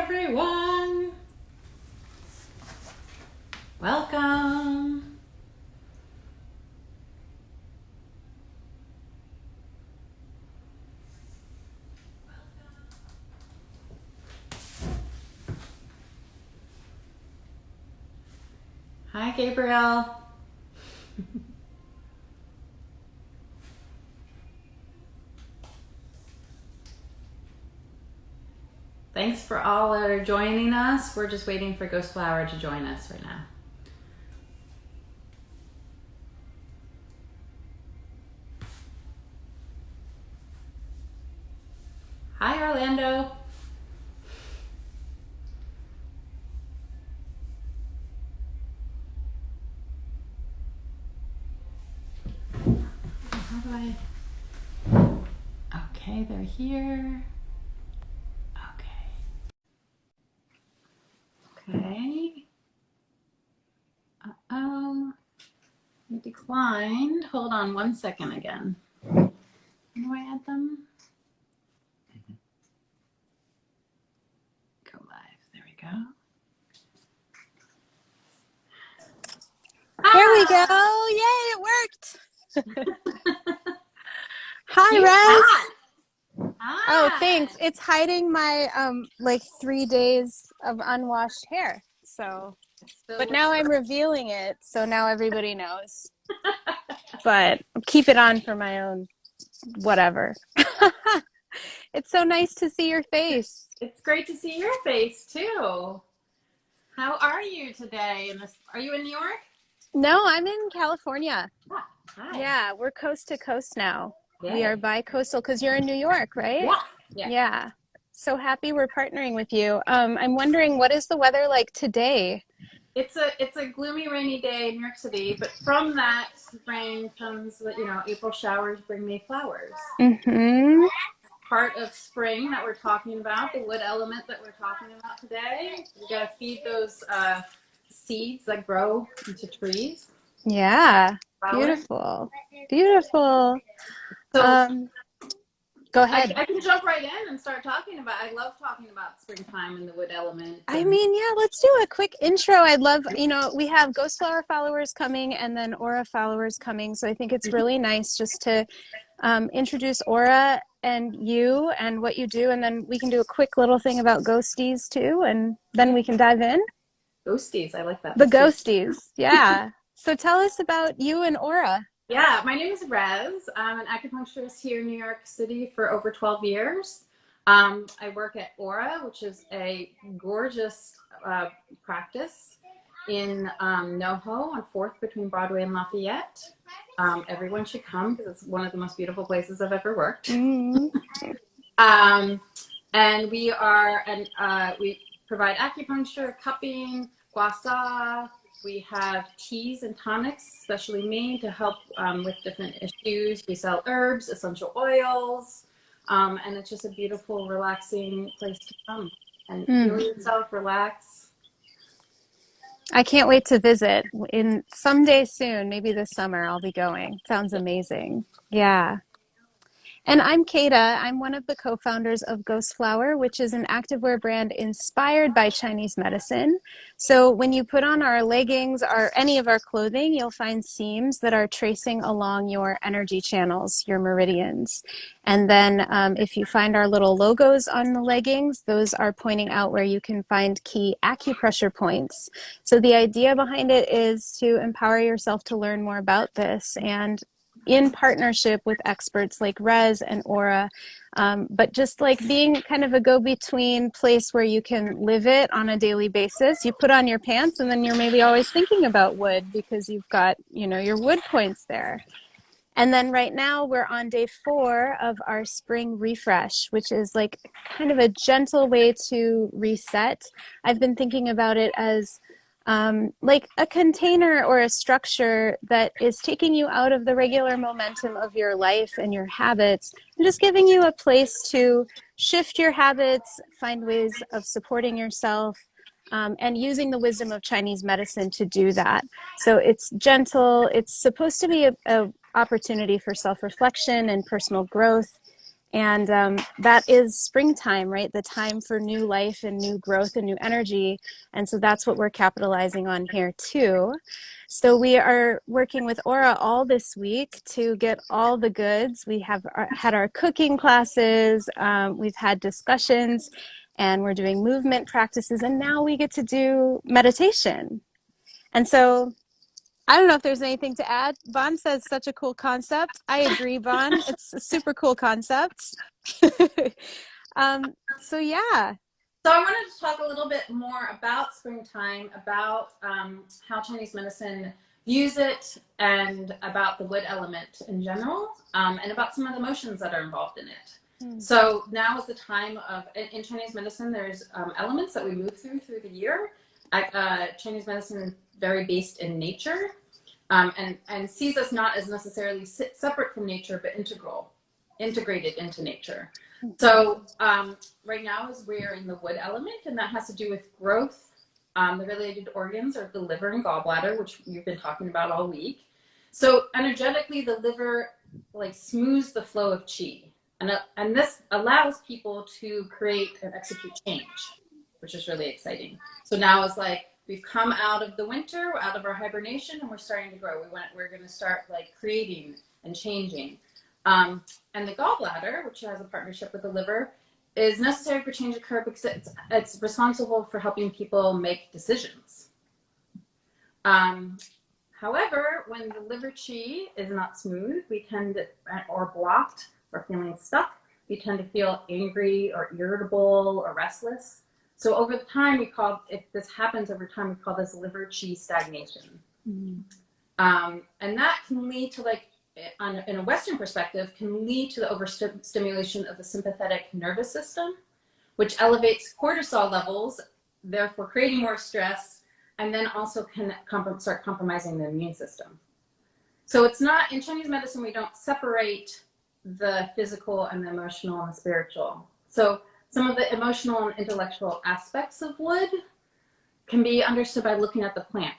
everyone. Welcome. Hi, Gabriel. Thanks for all that are joining us. We're just waiting for Ghost Flower to join us right now. Hi, Orlando. How do I? Okay, they're here. Okay. Uh-oh. You declined. Hold on 1 second again. How do I add them? Go live. There we go. There we go. Yay, it worked. Hi, Rez. Hi. Oh, thanks. It's hiding my like 3 days of unwashed hair. But now I'm revealing it, so now everybody knows. But I'll keep it on for my own whatever. It's so nice to see your face. It's great to see your face too. How are you today? Are you in New York? No, I'm in California. Ah, hi. Yeah, we're coast to coast now. Yay. We are bi-coastal because you're in New York, right? Yeah. So happy we're partnering with you. I'm wondering, what is the weather like today? It's a gloomy, rainy day in New York City, but from that rain comes, April showers bring May flowers. Mm-hmm. Part of spring that we're talking about, the wood element that we're talking about today. We gotta feed those seeds that grow into trees. Yeah. Flowers. Beautiful. Beautiful. So go ahead. I can jump right in and start talking about. I love talking about springtime and the wood element. I mean, yeah, let's do a quick intro. I'd love, we have Ghost Flower followers coming and then Aura followers coming. So I think it's really nice just to introduce Aura and you and what you do. And then we can do a quick little thing about ghosties too. And then we can dive in. Ghosties, I like that. The ghosties, yeah. So tell us about you and Aura. Yeah, my name is Rez. I'm an acupuncturist here in New York City for over 12 years. I work at ORA, which is a gorgeous practice in NoHo on 4th between Broadway and Lafayette. Everyone should come because it's one of the most beautiful places I've ever worked. Mm-hmm. And we provide acupuncture, cupping, gua sha. We have teas and tonics specially made to help with different issues. We sell herbs, essential oils, and it's just a beautiful, relaxing place to come and heal yourself, relax. I can't wait to visit. In someday soon, maybe this summer, I'll be going. Sounds amazing. Yeah. And I'm Kata. I'm one of the co-founders of Ghost Flower, which is an activewear brand inspired by Chinese medicine. So when you put on our leggings or any of our clothing, you'll find seams that are tracing along your energy channels, your meridians. And then if you find our little logos on the leggings, those are pointing out where you can find key acupressure points. So the idea behind it is to empower yourself to learn more about this, and in partnership with experts like Rez and Aura, but just like being kind of a go-between place where you can live it on a daily basis. You put on your pants and then you're maybe always thinking about wood because you've got, your wood points there. And then right now we're on day 4 of our spring refresh, which is like kind of a gentle way to reset. I've been thinking about it as like a container or a structure that is taking you out of the regular momentum of your life and your habits, and just giving you a place to shift your habits, find ways of supporting yourself, and using the wisdom of Chinese medicine to do that. So it's gentle. It's supposed to be a opportunity for self-reflection and personal growth. And that is springtime, right? The time for new life and new growth and new energy. And so that's what we're capitalizing on here too. So we are working with Aura all this week to get all the goods. We have had our cooking classes, we've had discussions, and we're doing movement practices, and now we get to do meditation. And so I don't know if there's anything to add. Vaughn says such a cool concept. I agree, Vaughn. It's a super cool concept. So yeah. So I wanted to talk a little bit more about springtime, about how Chinese medicine views it, and about the wood element in general, and about some of the emotions that are involved in it. So now is the time of, in Chinese medicine, there's elements that we move through the year. Chinese medicine is very based in nature, and sees us not as necessarily separate from nature, but integrated into nature. So right now is we're in the wood element, and that has to do with growth. The related organs are the liver and gallbladder, which we've been talking about all week. So energetically, the liver like smooths the flow of qi, and this allows people to create and execute change, which is really exciting. So now it's like we've come out of the winter, out of our hibernation, and we're starting to grow. We're going to start like creating and changing. And the gallbladder, which has a partnership with the liver, is necessary for change to occur because it's responsible for helping people make decisions. However, when the liver qi is not smooth, we tend to, or blocked, or feeling stuck, we tend to feel angry or irritable or restless. So over time, if this happens over time, we call this liver qi stagnation. And that can lead to in a Western perspective, can lead to the overstimulation of the sympathetic nervous system, which elevates cortisol levels, therefore creating more stress, and then also can start compromising the immune system. So it's not, in Chinese medicine, we don't separate the physical and the emotional and the spiritual. So some of the emotional and intellectual aspects of wood can be understood by looking at the plant.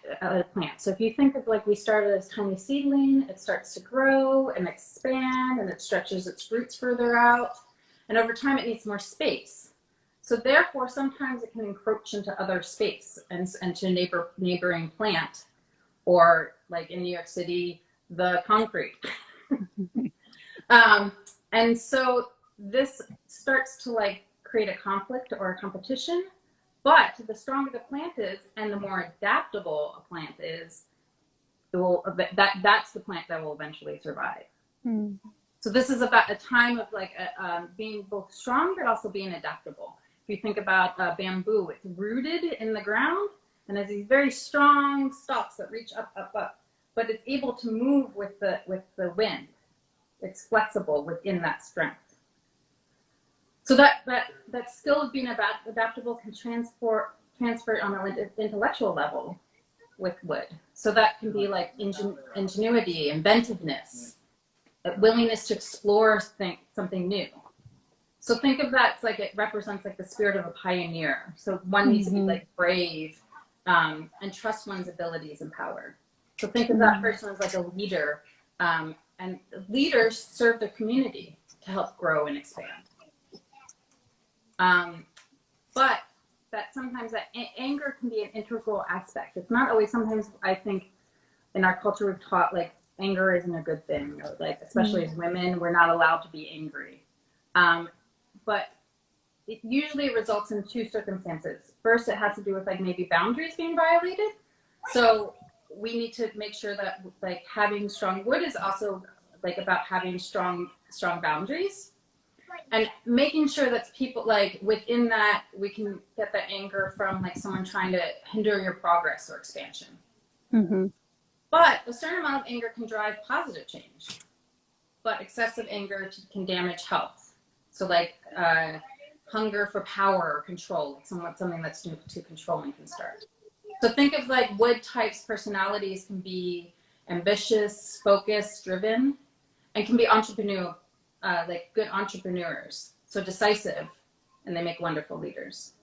So if you think of we started as a tiny seedling, it starts to grow and expand, and it stretches its roots further out, and over time it needs more space. So therefore, sometimes it can encroach into other space and to neighboring plant, or like in New York City, the concrete. And so this starts to create a conflict or a competition. But the stronger the plant is, and the more adaptable a plant is, that's the plant that will eventually survive. So this is about a time of being both strong, but also being adaptable. If you think about bamboo, it's rooted in the ground and has these very strong stalks that reach up, but it's able to move with the wind. It's flexible within that strength. So that skill of being adaptable can transfer on an intellectual level with wood. So that can be ingenuity, inventiveness, a willingness to explore something new. So think of that, it represents the spirit of a pioneer. So one needs to be brave and trust one's abilities and power. So think of that person as a leader, and leaders serve the community to help grow and expand. But that sometimes that anger can be an integral aspect. It's not always. Sometimes I think in our culture we've taught anger isn't a good thing, or especially as women, we're not allowed to be angry. But it usually results in two circumstances. First, it has to do with maybe boundaries being violated. So we need to make sure that having strong wood is also about having strong boundaries. And making sure that people within that, we can get that anger from someone trying to hinder your progress or expansion. But a certain amount of anger can drive positive change, but excessive anger can damage health. So hunger for power or control, something that's too controlling can start. So think of wood types personalities can be ambitious, focused, driven, and can be entrepreneurial. Good entrepreneurs, so decisive, and they make wonderful leaders.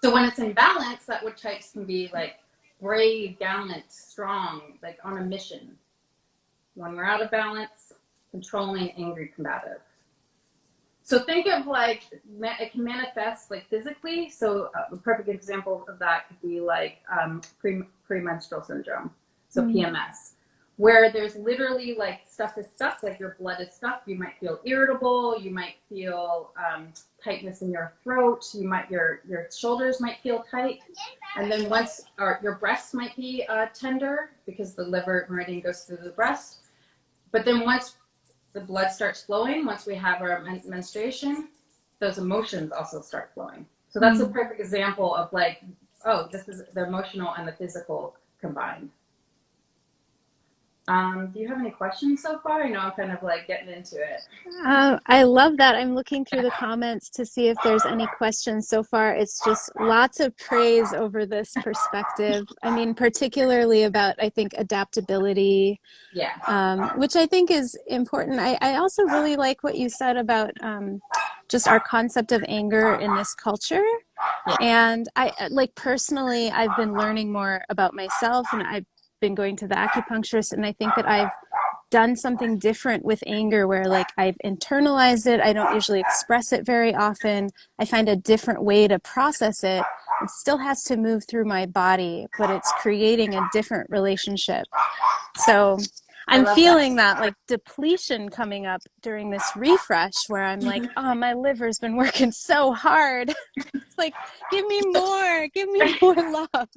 So when it's in balance, that wood types can be brave, gallant, strong, on a mission. When we're out of balance, controlling, angry, combative. So think of like it can manifest like physically. So a perfect example of that could be like premenstrual syndrome, so PMS, where there's literally like stuff is stuck, like your blood is stuck. You might feel irritable. You might feel tightness in your throat. Your shoulders might feel tight, and then your breasts might be tender because the liver meridian goes through the breast. But then once the blood starts flowing, once we have our menstruation, those emotions also start flowing. So that's a perfect example of like, oh, this is the emotional and the physical combined. Do you have any questions so far? I know I'm kind of like getting into it. I love that. I'm looking through the comments to see if there's any questions so far. It's just lots of praise over this perspective. I mean, particularly about, I think, adaptability, which I think is important. I also really like what you said about just our concept of anger in this culture. And I like personally, I've been learning more about myself, and I've been going to the acupuncturist, and I think that I've done something different with anger where like I've internalized it. I don't usually express it very often. I find a different way to process it. It still has to move through my body, but it's creating a different relationship. So I'm feeling that like depletion coming up during this refresh where I'm like, oh, my liver's been working so hard. It's like, give me more love.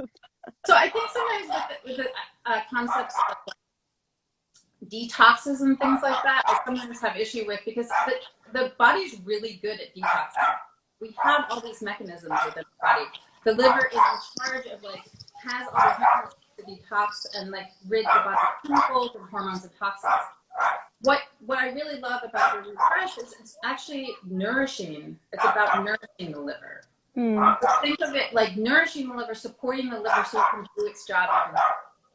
So I think sometimes with the concepts of detoxes and things like that, I sometimes have issue with because the body's really good at detoxing. We have all these mechanisms within the body. The liver is in charge of like has all these mechanisms to detox and like rid the body of chemicals and hormones and toxins. What I really love about the refresh is it's actually nourishing. It's about nourishing the liver. So think of it like nourishing the liver, supporting the liver so it can do its job.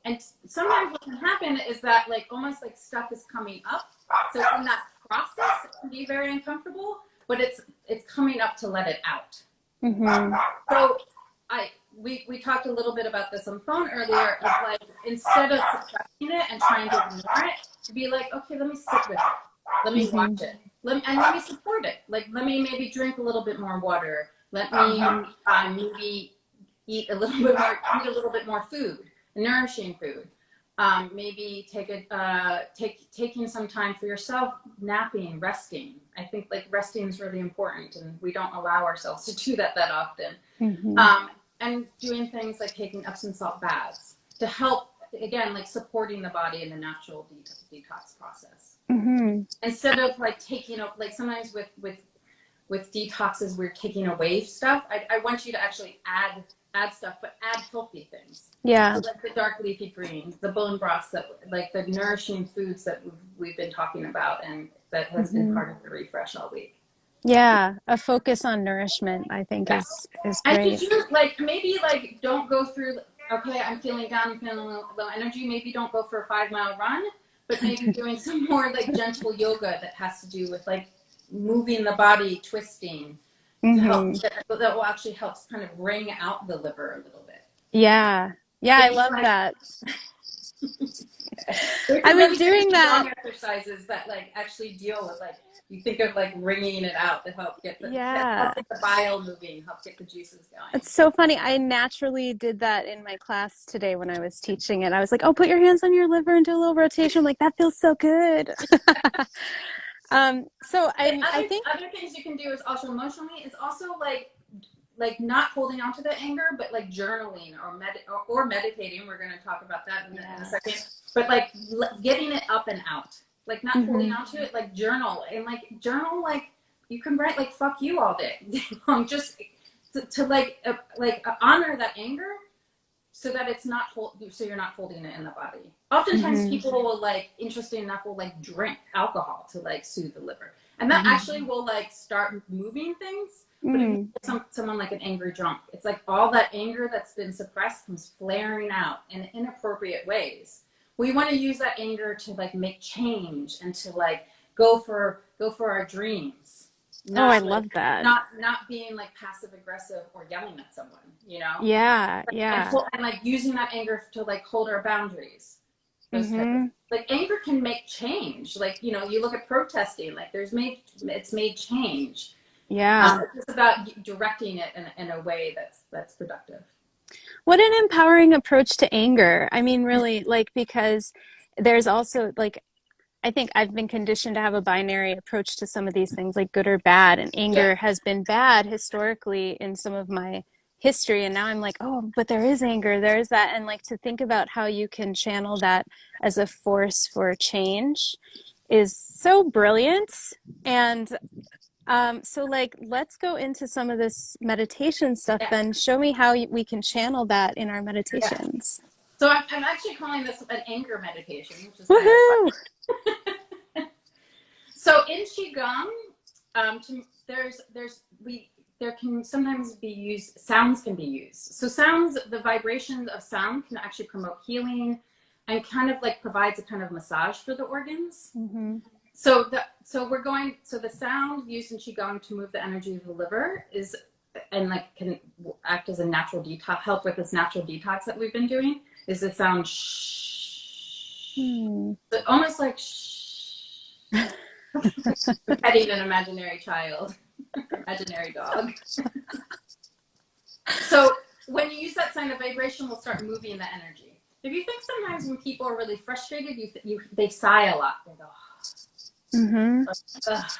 And sometimes what can happen is that like almost like stuff is coming up. So in that process, it can be very uncomfortable, but it's coming up to let it out. So we talked a little bit about this on the phone earlier of like instead of suppressing it and trying to ignore it, to be like, okay, let me sit with it. Let me watch it. Let me support it. Like let me maybe drink a little bit more water. Let me maybe eat a little bit more food, nourishing food. Maybe taking some time for yourself, napping, resting. I think like resting is really important, and we don't allow ourselves to do that often. And doing things like taking Epsom salt baths to help, again, like supporting the body in the natural detox process. Instead of like taking up, like sometimes with detoxes, we're taking away stuff. I want you to actually add stuff, but add healthy things. So like the dark leafy greens, the bone broths, like the nourishing foods that we've been talking about, and that has been part of the refresh all week. Yeah, a focus on nourishment, I think is great. And did you like maybe like don't go through? Okay, I'm feeling down, I'm feeling low energy. Maybe don't go for a 5-mile run, but maybe doing some more like gentle yoga that has to do with like moving the body, twisting. To help, that will actually help kind of wring out the liver a little bit. Yeah, I love that. I was doing that. Exercises that like actually deal with like you think of like wringing it out to help get the bile moving, help get the juices going. It's so funny. I naturally did that in my class today when I was teaching it. I was like, "Oh, put your hands on your liver and do a little rotation." I'm like, that feels so good. So I think other things you can do is also emotionally is also like not holding on to the anger, but like journaling or meditating. We're going to talk about that in a second. But like getting it up and out, like not holding on to it, like journal like you can write like fuck you all day long, just to like honor that anger so that it's not so you're not holding it in the body. Oftentimes people will like, interesting enough, will like drink alcohol to like soothe the liver, and that actually will like start moving things. But if you get someone like an angry drunk, it's like all that anger that's been suppressed comes flaring out in inappropriate ways. We want to use that anger to like make change and to like go for our dreams. I love that. Not being like passive aggressive or yelling at someone, you know? Yeah. And like using that anger to like hold our boundaries. those types of, Mm-hmm. like anger can make change. Like, you know, you look at protesting, like it's made change. Yeah. It's about directing it in a way that's productive. What an empowering approach to anger. I mean, really, like, because there's also, like, I think I've been conditioned to have a binary approach to some of these things, like good or bad, and Yeah. anger has been bad historically in some of my history. And now I'm like, oh, but there is anger, there is that. And like to think about how you can channel that as a force for change is so brilliant. And so, like, let's go into some of this meditation stuff Yeah. then. Show me how we can channel that in our Yeah. meditations. So I'm actually calling this an anger meditation, which is kind of Woohoo! fun. So in Qigong, there can sometimes be used, sounds can be used. So sounds, the vibrations of sound can actually promote healing and kind of like provides a kind of massage for the organs. Mm-hmm. So the sound used in Qigong to move the energy of the liver is, and like can act as a natural detox, help with this natural detox that we've been doing, is the sound shh. But almost like shh. Petting an imaginary child, imaginary dog. So when you use that sign, the vibration will start moving the energy. If you think sometimes when people are really frustrated, they sigh a lot. They go, Mm-hmm. ugh.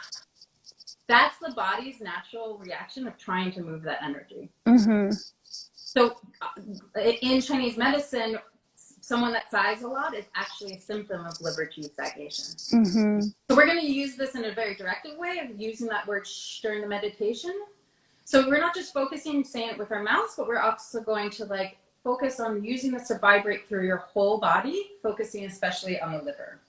That's the body's natural reaction of trying to move that energy. Mm-hmm. So in Chinese medicine, someone that sighs a lot is actually a symptom of liver qi stagnation. Mm-hmm. So we're going to use this in a very directive way of using that word shh during the meditation. So we're not just focusing saying it with our mouths, but we're also going to like focus on using this to vibrate through your whole body, focusing especially on the liver.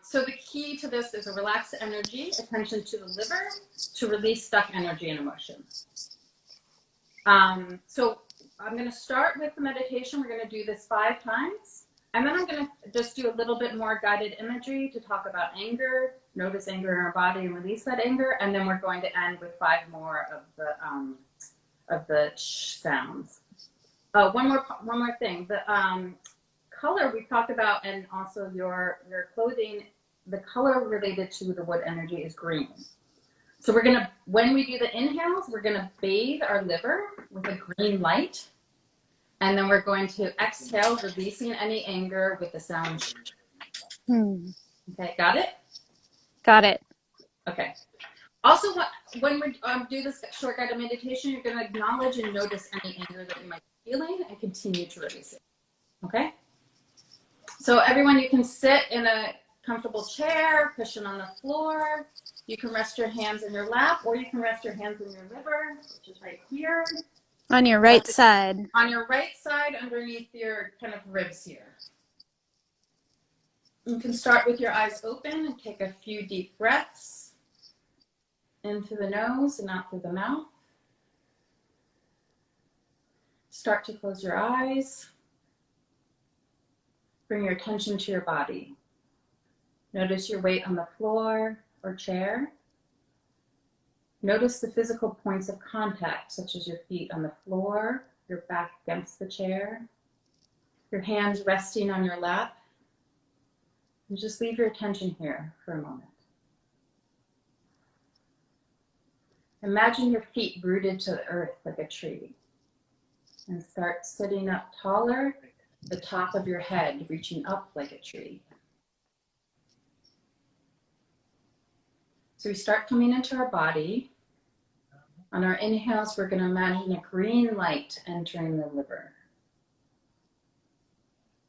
So the key to this is a relaxed energy, attention to the liver, to release stuck energy and emotion. So I'm going to start with the meditation. We're going to do this 5 times. And then I'm going to just do a little bit more guided imagery to talk about anger, notice anger in our body and release that anger. And then we're going to end with 5 more of the shh sounds. One more thing. The color we've talked about, and also your clothing, the color related to the wood energy is green. So we're going to, when we do the inhales, we're going to bathe our liver with a green light. And then we're going to exhale, releasing any anger with the sound. Okay, got it? Got it. Okay. Also, when we do this short guided meditation, you're going to acknowledge and notice any anger that you might be feeling and continue to release it. Okay? So everyone, you can sit in a comfortable chair, cushion on the floor. You can rest your hands in your lap, or you can rest your hands in your liver, which is right here. On your right side. On your right side, underneath your kind of ribs here. You can start with your eyes open and take a few deep breaths in through the nose and out through the mouth. Start to close your eyes. Bring your attention to your body. Notice your weight on the floor or chair. Notice the physical points of contact, such as your feet on the floor, your back against the chair, your hands resting on your lap. And just leave your attention here for a moment. Imagine your feet rooted to the earth like a tree. And start sitting up taller, the top of your head reaching up like a tree. So we start coming into our body. On our inhales, we're going to imagine a green light entering the liver.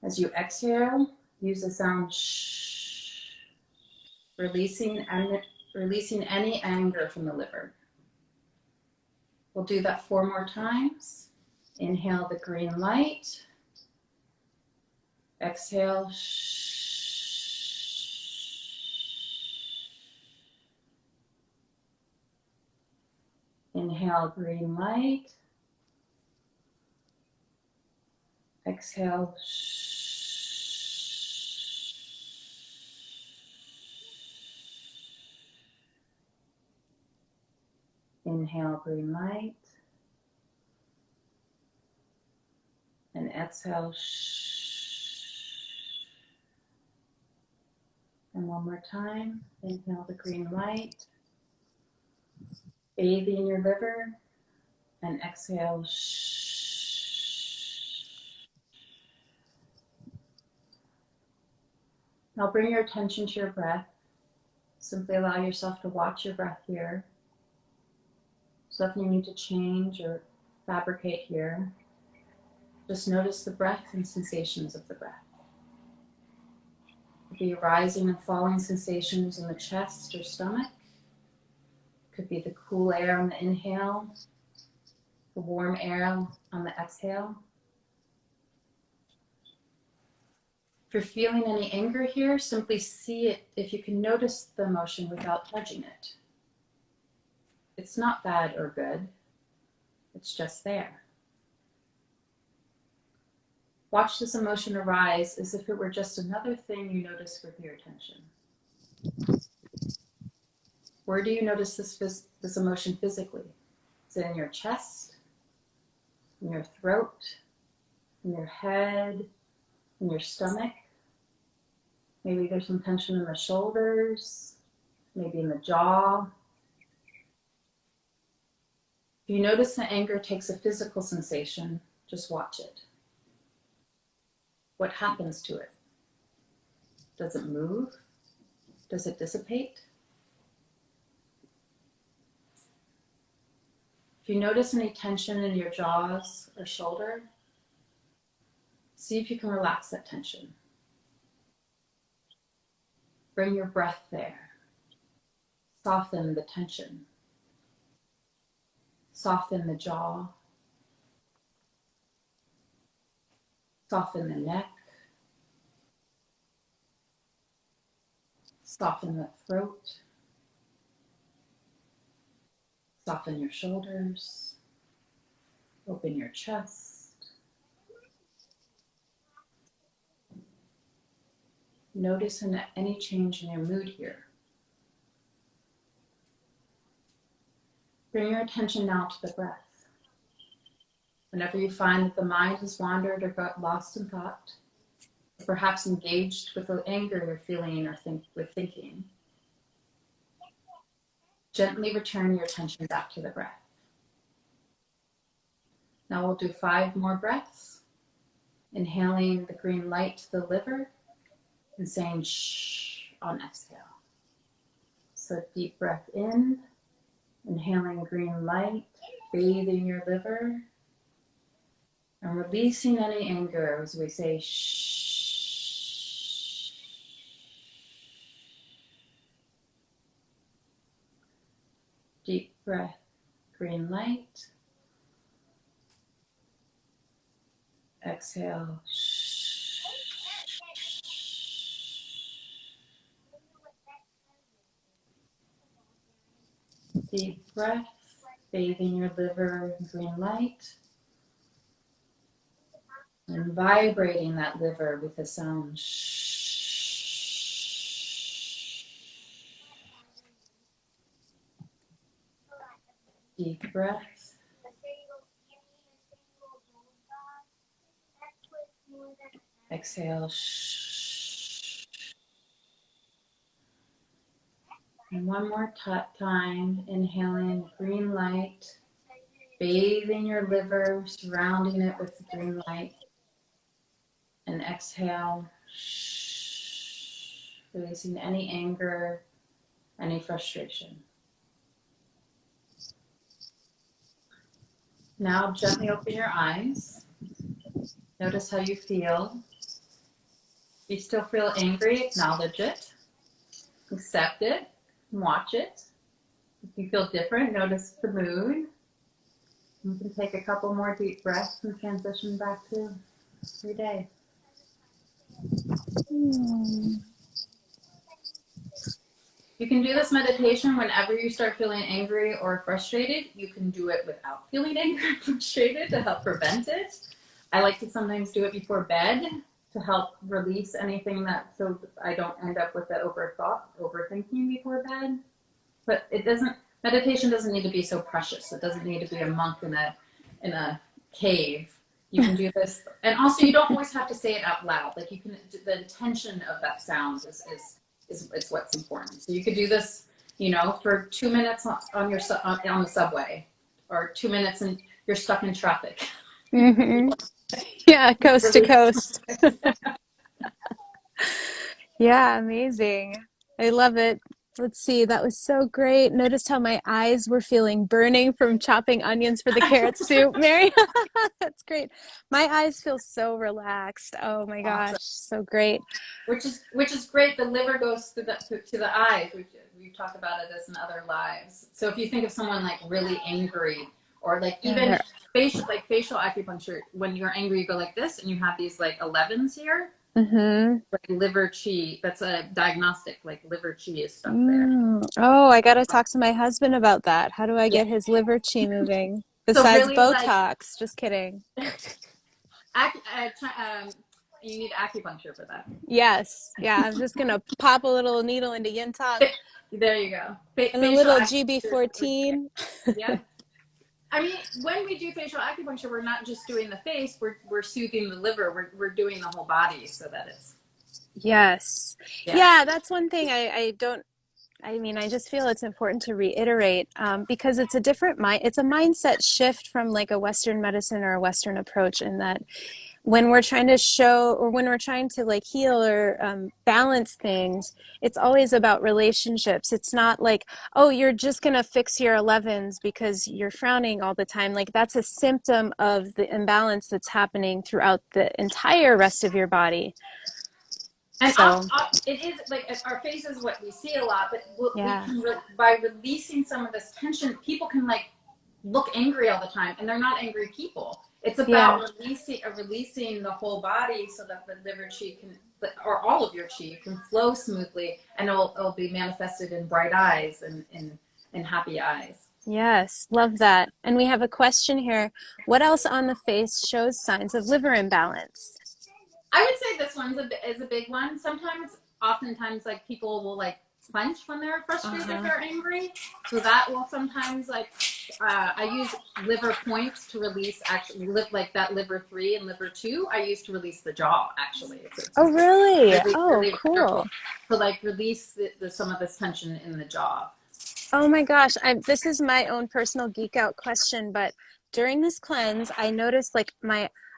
As you exhale, use the sound shh, releasing any anger from the liver. We'll do that 4 more times. Inhale the green light. Exhale shh. Inhale green light. Exhale shh. Inhale green light. And exhale shh. And one more time, inhale the green light, bathe in your liver, and exhale. Now bring your attention to your breath. Simply allow yourself to watch your breath here. There's nothing you need to change or fabricate here. Just notice the breath and sensations of the breath. It could be rising and falling sensations in the chest or stomach. It could be the cool air on the inhale, the warm air on the exhale. If you're feeling any anger here, simply see it if you can notice the emotion without judging it. It's not bad or good. It's just there. Watch this emotion arise as if it were just another thing you notice with your attention. Where do you notice this emotion physically? Is it in your chest, in your throat, in your head, in your stomach? Maybe there's some tension in the shoulders, maybe in the jaw. If you notice the anger takes a physical sensation, just watch it. What happens to it? Does it move? Does it dissipate? If you notice any tension in your jaws or shoulder, see if you can relax that tension. Bring your breath there. Soften the tension. Soften the jaw. Soften the neck. Soften the throat. Soften your shoulders. Open your chest. Notice any change in your mood here. Bring your attention now to the breath. Whenever you find that the mind has wandered or got lost in thought, or perhaps engaged with the anger you're feeling or thinking, gently return your attention back to the breath. Now we'll do 5 more breaths, inhaling the green light to the liver and saying shh on exhale. So deep breath in, inhaling green light, bathing your liver, and releasing any anger as we say shh. Deep breath, green light. Exhale. Deep breath, bathing your liver in green light. And vibrating that liver with the sound shh. Deep breath. Exhale shh. And one more time, inhaling green light, bathing your liver, surrounding it with the green light. And exhale, releasing any anger, any frustration. Now gently open your eyes. Notice how you feel. If you still feel angry, acknowledge it. Accept it. Watch it. If you feel different, notice the mood. You can take a couple more deep breaths and transition back to your day. You can do this meditation whenever you start feeling angry or frustrated. You can do it without feeling angry or frustrated to help prevent it. I like to sometimes do it before bed to help release anything so I don't end up with that overthinking before bed. But meditation doesn't need to be so precious. It doesn't need to be a monk in a cave. You can do this, and also you don't always have to say it out loud. Like the intention of that sound is is what's important. So you could do this, you know, for 2 minutes on the subway, or 2 minutes and you're stuck in traffic. Hmm. Yeah, coast to coast. Yeah, amazing. I love it. Let's see, that was so great. Noticed how my eyes were feeling burning from chopping onions for the carrot soup, Mary. That's great. My eyes feel so relaxed. Oh my gosh, Awesome. so great. Which is great. The liver goes to the eyes. We've talked about it as in other lives. So if you think of someone like really angry, or like even Yeah. facial acupuncture, when you're angry, you go like this, and you have these like 11s here, Mm-hmm. like liver chi. That's a diagnostic. Like liver chi is stuck there. Oh, I gotta talk to my husband about that. How do I Yeah. get his liver chi moving? So Besides really, like, Botox. Just kidding. you need acupuncture for that. Yes. Yeah, I'm just gonna pop a little needle into yin tongue There you go. and a Facial little acupuncture. GB14. Yep. I mean, when we do facial acupuncture, we're not just doing the face, we're soothing the liver, we're doing the whole body so that it's, Yes. yeah. Yeah, that's one thing I don't, I mean, I just feel it's important to reiterate because it's a different mind, it's a mindset shift from like a Western medicine or a Western approach in that when we're trying to show or when we're trying to like heal or balance things, it's always about relationships. It's not like, oh, you're just going to fix your 11s because you're frowning all the time. Like that's a symptom of the imbalance that's happening throughout the entire rest of your body. And So, it is like our face is what we see a lot, but we yeah, can by releasing some of this tension, people can like look angry all the time, and they're not angry people. It's yeah, about releasing the whole body so that the liver chi can, or all of your chi can flow smoothly, and it'll be manifested in bright eyes and happy eyes. yes, love that. And we have a question here. What else on the face shows signs of liver imbalance? I would say this one is a big one. Oftentimes, like people will like clench when they're frustrated Uh-huh. or angry. So that will sometimes like I use liver points to release like that liver 3 and liver 2. I use to release the jaw. Actually, Oh, really? really Oh, really cool. wonderful to like release some of this tension in the jaw. Oh my gosh, this is my own personal geek out question, but during this cleanse, I noticed like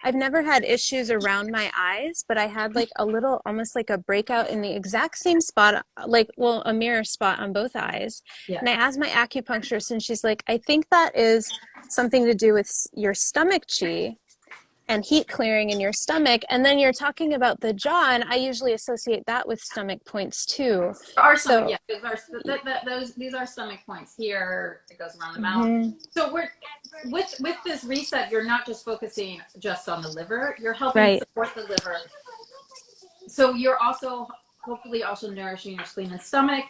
I've never had issues around my eyes, but I had like a little, almost like a breakout in the exact same spot, like, well, a mirror spot on both eyes. Yeah. And I asked my acupuncturist, and she's like, I think that is something to do with your stomach chi and heat clearing in your stomach. And then you're talking about the jaw, and I usually associate that with stomach points too. Our stomach, So, yeah, these are stomach points here. It goes around the mouth. mhm, So we're with this reset. You're not just focusing just on the liver. You're helping right. support the liver. So you're also hopefully also nourishing your spleen and stomach.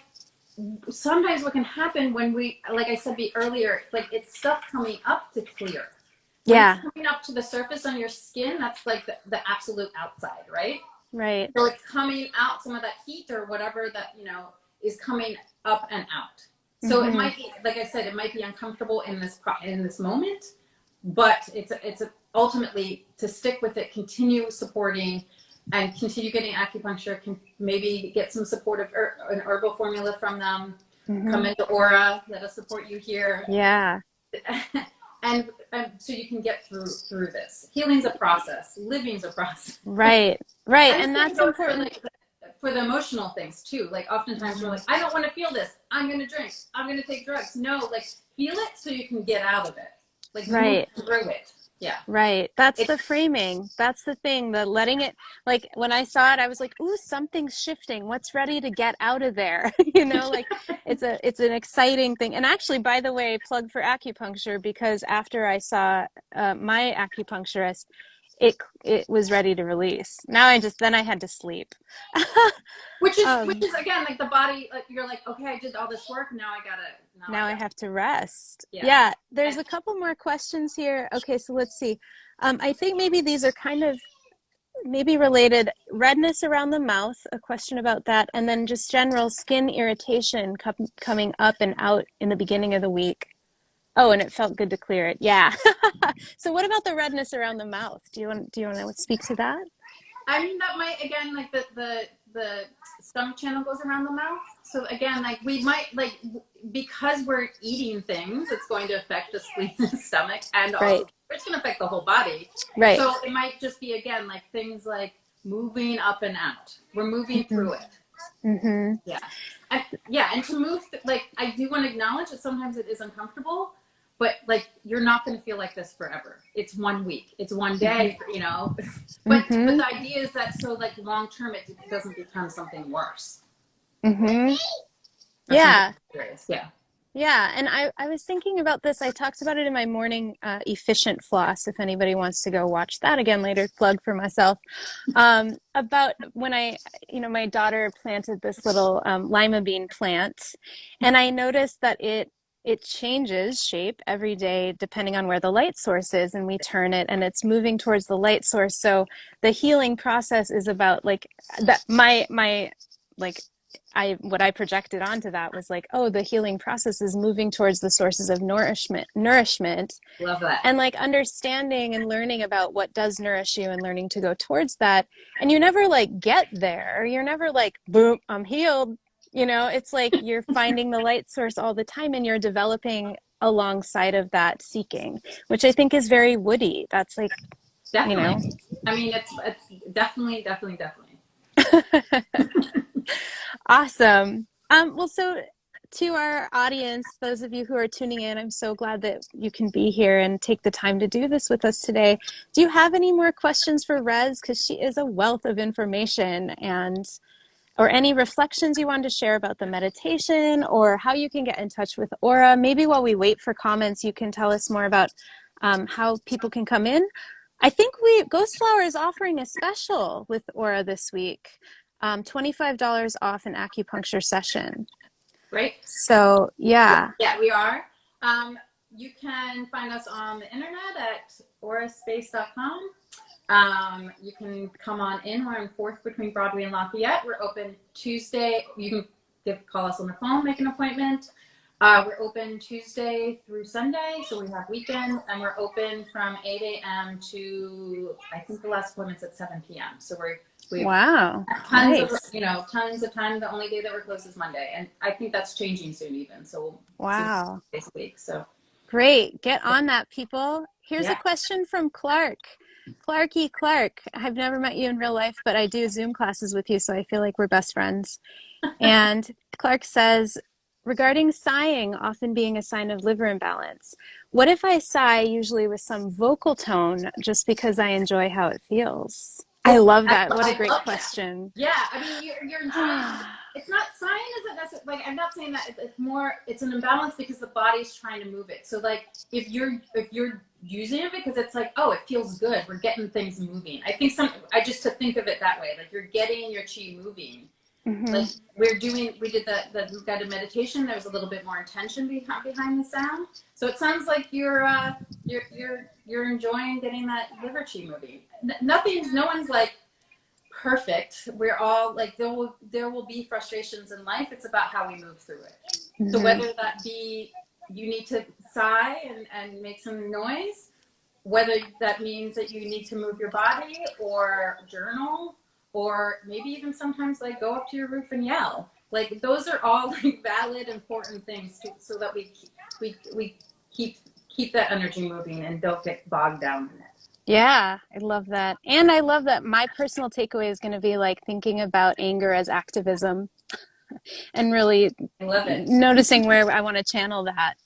Sometimes what can happen when we, like I said earlier, like it's stuff coming up to clear. When it's Yeah, coming up to the surface on your skin, that's like the absolute outside, right? right. So it's coming out, some of that heat or whatever that, is coming up and out. So it Hmm. might be, like I said, it might be uncomfortable in this moment, but it's ultimately to stick with it, continue supporting, and continue getting acupuncture. Can maybe get some support of an herbal formula from them. Hmm. Come into ORA, let us support you here. Yeah, and so you can get through this. Healing's a process. Living's a process. right, right. And And the same that's goes for important. for the emotional things too. Like oftentimes we're Mhm. like, I don't want to feel this. I'm going to drink. I'm going to take drugs. No, like feel it so you can get out of it. Like move Right, through it. Yeah. right. That's It's the framing. That's the thing, the letting it, like when I saw it, I was like, ooh, something's shifting. What's ready to get out of there? Like it's an exciting thing. And actually, by the way, plug for acupuncture because after I saw my acupuncturist, it was ready to release. Then I had to sleep. which Um, is again like the body. Like you're like, okay, I did all this work. Now I have to rest. Yeah. Yeah, there's And a couple more questions here. Okay, so let's see. I think maybe these are kind of maybe related. Redness around the mouth, a question about that, and then just general skin irritation coming up and out in the beginning of the week. Oh, and it felt good to clear it. Yeah. So what about the redness around the mouth? Do you want to speak to that? I mean that might again like the the stomach channel goes around the mouth. So again, like we might like because we're eating things, it's going to affect the spleen and stomach, and also it's going to affect the whole body. Right. So it might just be again like things like moving up and out. We're moving through it. Mm-hmm. Yeah, and to move like I do want to acknowledge that sometimes it is uncomfortable, but like you're not going to feel like this forever. It's 1 week, it's 1 day, you know. But the idea is that so like long term it doesn't become something worse. Mm-hmm. Yeah. Yeah, and I was thinking about this. I talked about it in my morning efficient floss. If anybody wants to go watch that again later, plug for myself. About when my daughter planted this little lima bean plant, and I noticed that it changes shape every day depending on where the light source is, and we turn it, and it's moving towards the light source. So the healing process is about like that. My like. What I projected onto that was like, oh, the healing process is moving towards the sources of nourishment. Love that. And like understanding and learning about what does nourish you and learning to go towards that. And you never like get there. You're never like, boom, I'm healed. You know, it's like you're finding the light source all the time and you're developing alongside of that seeking, which I think is very Woody. That's like, definitely. You know. I mean, it's definitely. Awesome. Well, so to our audience, those of you who are tuning in, I'm so glad that you can be here and take the time to do this with us today. Do you have any more questions for Rez? Because she is a wealth of information, or any reflections you wanted to share about the meditation or how you can get in touch with Aura. Maybe while we wait for comments, you can tell us more about how people can come in. I think Ghost Flower is offering a special with Aura this week. $25 off an acupuncture session. Right. So, yeah. Yeah, we are. You can find us on the internet at oraspace.com. You can come on in. We're on 4th between Broadway and Lafayette. We're open Tuesday. You can call us on the phone, make an appointment. We're open Tuesday through Sunday, so we have weekends, and we're open from 8 a.m. to, I think the last appointment's at 7 p.m. So we wow, tons of time. The only day that we're closed is Monday, and I think that's changing soon even. So wow, this week. So great, get on that, people. Here's a question from Clark. Clark, I've never met you in real life, but I do Zoom classes with you, so I feel like we're best friends. And Clark says, regarding sighing often being a sign of liver imbalance, what if I sigh usually with some vocal tone just because I enjoy how it feels? I love that. What a great question. That. Yeah, I mean, you're enjoying. It's not sighing isn't necessarily like I'm not saying that it's more. It's an imbalance because the body's trying to move it. So like if you're using it because it's like, oh, it feels good. We're getting things moving. I think I just to think of it that way. Like you're getting your chi moving. Mm-hmm. Like we did the guided meditation. There was a little bit more intention behind the sound. So it sounds like you're enjoying getting that liver chi moving. No one's like perfect. We're all like there will be frustrations in life. It's about how we move through it. Mm-hmm. So whether that be you need to sigh and make some noise, whether that means that you need to move your body or journal, or maybe even sometimes like go up to your roof and yell. Like those are all like valid, important things so that we keep that energy moving and don't get bogged down in it. Yeah, I love that. And I love that my personal takeaway is going to be like thinking about anger as activism and really noticing where I want to channel that,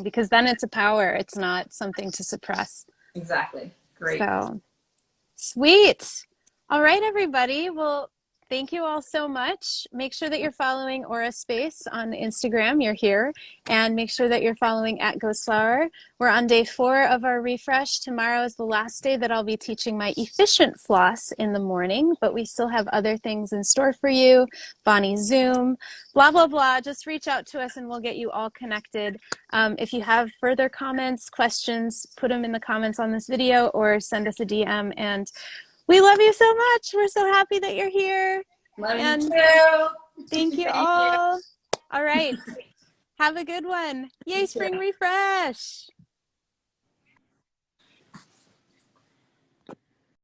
because then it's a power. It's not something to suppress. Exactly. Great. So, sweet. All right, everybody. Well, thank you all so much. Make sure that you're following Aura Space on Instagram. You're here. And make sure that you're following at Ghost Flower. We're on day 4 of our refresh. Tomorrow is the last day that I'll be teaching my efficient floss in the morning, but we still have other things in store for you. Bonnie Zoom, blah, blah, blah. Just reach out to us and we'll get you all connected. If you have further comments, questions, put them in the comments on this video or send us a DM. And we love you so much. We're so happy that you're here. Love you too. Thank you all. All right. Have a good one. Yay, Spring Refresh.